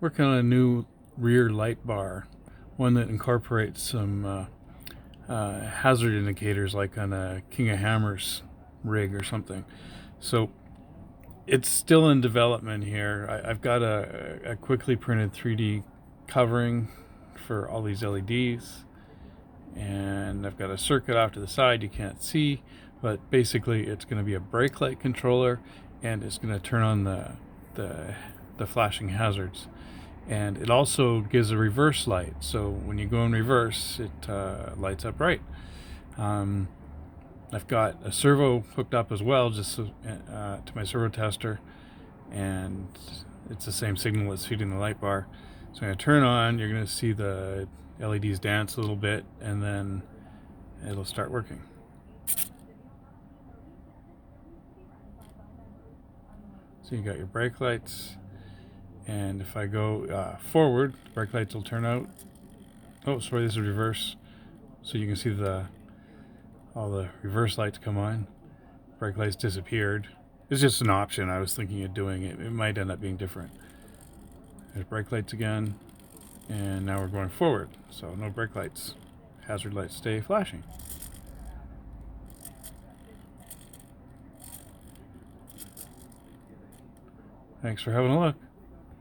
Working on a new rear light bar, one that incorporates some hazard indicators like on a King of Hammers rig or something. So it's still in development here. I've got a quickly printed 3D covering for all these LEDs, and I've got a circuit off to the side you can't see, but basically it's going to be a brake light controller, and it's going to turn on the flashing hazards. And it also gives a reverse light, so when you go in reverse, it lights up bright. I've got a servo hooked up as well, just to my servo tester, and it's the same signal that's feeding the light bar. So I'm going to turn on, you're going to see the LEDs dance a little bit, and then it'll start working. So you got your brake lights, and if I go forward, the brake lights will turn out. Oh, sorry, this is reverse. So you can see all the reverse lights come on. Brake lights disappeared. It's just an option I was thinking of doing. It might end up being different. There's brake lights again, and now we're going forward. So no brake lights. Hazard lights stay flashing. Thanks for having a look.